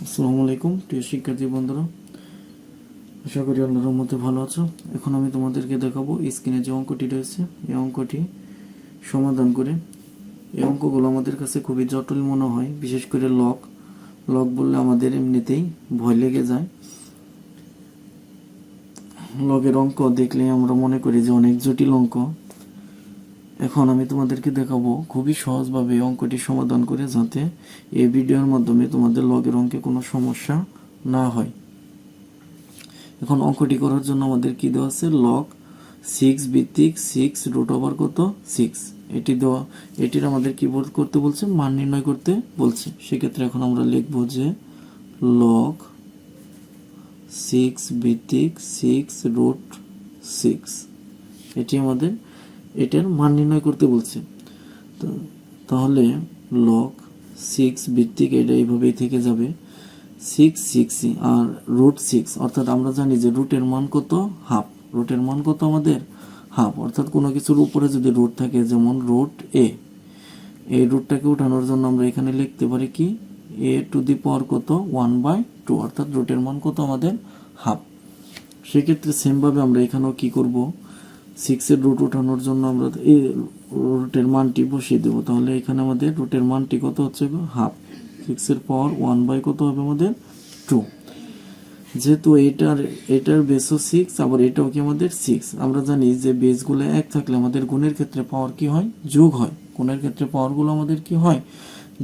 আসসালামু আলাইকুম প্রিয় শিক্ষার্থী বন্ধুরা, আশা করি আল্লাহর রহমতে ভালো আছো। এখন আমি তোমাদেরকে দেখাবো স্ক্রিনে যে অঙ্কটি রয়েছে এই অঙ্কটি সমাধান করে। এই অঙ্কগুলো আমাদের কাছে খুবই জটিল মনে হয়, বিশেষ করে লগ বললে আমাদের এমনিতেই ভয় লেগে যায়। লগের অঙ্ক দেখলে আমরা মনে করি যে অনেক জটিল অঙ্ক। এখন আমি তোমাদেরকে দেখাবো খুবই সহজভাবে এই অঙ্কটি সমাধান করে, যাতে এই ভিডিওর মাধ্যমে তোমাদের লগের অঙ্কে কোনো সমস্যা না হয়। এখন অঙ্কটি করার জন্য আমাদের কি দেওয়া আছে, লগ 6 ভিত্তিক 6 রুট ওভার কত 6 এটি দেওয়া। এটির আমাদের কি করতে বলছে, মান নির্ণয় করতে বলছে। সেক্ষেত্রে এখন আমরা লিখব যে লগ 6 ভিত্তিক 6 রুট 6 এটি আমাদের এটার মান নির্ণয় করতে বলছে। তাহলে লগ 6 ভিত্তিক এটা এইভাবেই থেকে যাবে 6 6 আর রুট 6, অর্থাৎ আমরা জানি যে রুটের মান কত, হাফ। রুটের মান কত আমাদের হাফ, অর্থাৎ কোনো কিছুর উপরে যদি রুট থাকে, যেমন রুট এ, এই রুটটাকে উঠানোর জন্য আমরা এখানে লিখতে পারি কি এ টু দি পাওয়ার কত 1/2, অর্থাৎ রুটের মান কত আমাদের হাফ। সেক্ষেত্রে সেমভাবে আমরা এখানেও কি করব, 6 এর রুট উঠানোর জন্য আমরা এই রুটের মানটি বসিয়ে দেবো। তাহলে এখানে আমাদের রুটের মানটি কত হচ্ছে হাফ, 6 এর পাওয়ার 1/, কত হবে আমাদের 2। যেহেতু এটার বেসও 6, আবার এটাও কি আমাদের 6। আমরা জানি যে বেসগুলো এক থাকলে আমাদের গুণের ক্ষেত্রে পাওয়ার কি হয়, যোগ হয়। গুণের ক্ষেত্রে পাওয়ারগুলো আমাদের কি হয়,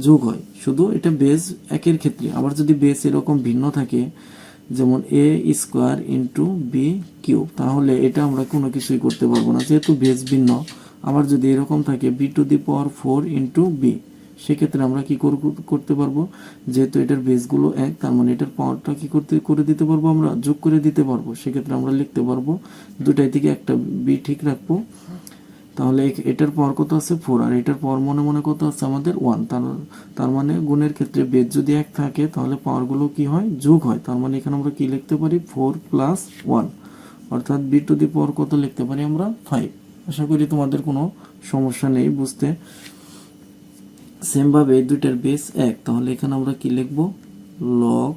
যোগ হয়। শুধু এটা বেস একের ক্ষেত্রে। আবার যদি বেস এরকম ভিন্ন থাকে, যেমন এ স্কোয়ার ইন্টু বি কিউব, তাহলে এটা আমরা কোনো কিছুই করতে পারবো না, যেহেতু বেস ভিন্ন। আবার যদি এরকম থাকে B to the power 4 into B, সেক্ষেত্রে আমরা কি করতে পারবো, যেহেতু এটার বেসগুলো এক, তার মানে এটার পাওয়ারটা কি করে দিতে পারবো, আমরা যোগ করে দিতে পারবো। সেক্ষেত্রে আমরা লিখতে পারবো দুটাই থেকে একটা বি ঠিক রাখবো। তাহলে এটার পাওয়ার কত আছে 4, আর এটার পাওয়ার মনে মনে কত আছে আমাদের 1। তার মানে গুণের ক্ষেত্রে বেস যদি এক থাকে, তাহলে পাওয়ারগুলো কি হয়, যোগ হয়। তার মানে এখানে আমরা কি লিখতে পারি 4 + 1, অর্থাৎ বি টু দি পাওয়ার কত লিখতে পারি আমরা 5। আশা করি তোমাদের কোনো সমস্যা নেই বুঝতে। সেমভাবে এই দুইটার বেস এক, তাহলে এখানে আমরা কি লিখব, লগ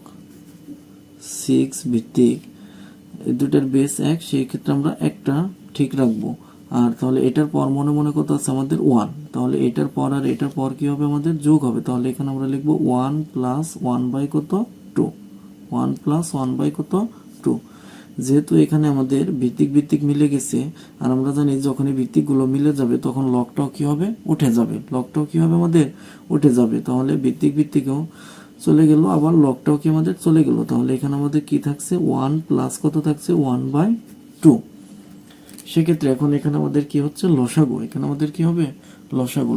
6 ভিত্তিক এই দুইটার বেস এক, সেই ক্ষেত্রে আমরা একটা ঠিক রাখবো। আর তাহলে এটার পর মনে মনে কত আছে আমাদের 1, তাহলে এটার পর আর এটার পর কি হবে আমাদের যোগ হবে। তাহলে এখানে আমরা লিখবো 1 + 1/, কত 2, 1 + 1/, কত 2। যেহেতু এখানে আমাদের ভিত্তিক মিলে গেছে, আর আমরা জানি যখনই ভিত্তিকগুলো মিলে যাবে তখন লগটাও কি হবে, উঠে যাবে। লগটাও কি হবে আমাদের উঠে যাবে। তাহলে ভিত্তিকেও চলে গেল, আবার লগটাও কি আমাদের চলে গেল। তাহলে এখানে আমাদের কি থাকছে 1 + কত থাকছে 1/2। সেক্ষেত্রে এখন এখানে আমাদের কি হচ্ছে লসাগু, এখানে আমাদের কি হবে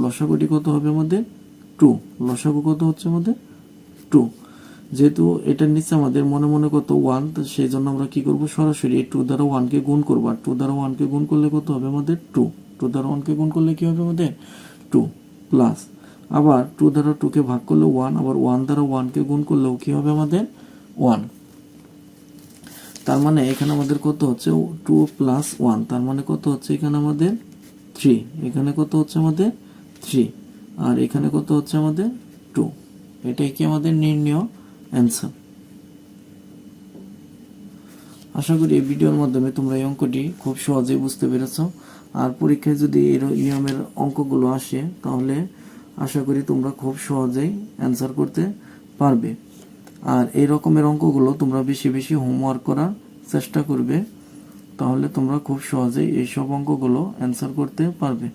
লসাগুটি কত হবে আমাদের 2। লসাগু কত হচ্ছে আমাদের 2। যেহেতু এটার নিচে আমাদের মনে মনে কত 1, সেই জন্য আমরা কি করব, সরাসরি এই 2 দ্বারা 1 কে গুণ করবো। আর 2 দ্বারা 1 কে গুণ করলে কত হবে আমাদের 2। 2 দ্বারা 1 কে গুণ করলে কি হবে আমাদের 2, প্লাস আবার 2 দ্বারা 2 কে ভাগ করলে 1, আবার 1 দ্বারা 1 কে গুণ করলেও কি হবে আমাদের 1। তার মানে এখানে আমাদের কত হচ্ছে 2 + 1, তার মানে কত হচ্ছে এখানে আমাদের 3। এখানে কত হচ্ছে আমাদের 3, আর এখানে কত হচ্ছে আমাদের 2। এটাই কি আমাদের নির্ণয় অ্যান্সার। আশা করি এই ভিডিওর মাধ্যমে তোমরা এই অঙ্কটি খুব সহজেই বুঝতে পেরেছ। আর পরীক্ষায় যদি এই নিয়মের অঙ্কগুলো আসে, তাহলে আশা করি তোমরা খুব সহজেই অ্যান্সার করতে পারবে। আর এই রকমের অঙ্কগুলো তোমরা বেশি বেশি হোমওয়ার্ক করার চেষ্টা করবে, তাহলে তোমরা খুব সহজেই এইসব অঙ্কগুলো অ্যান্সার করতে পারবে।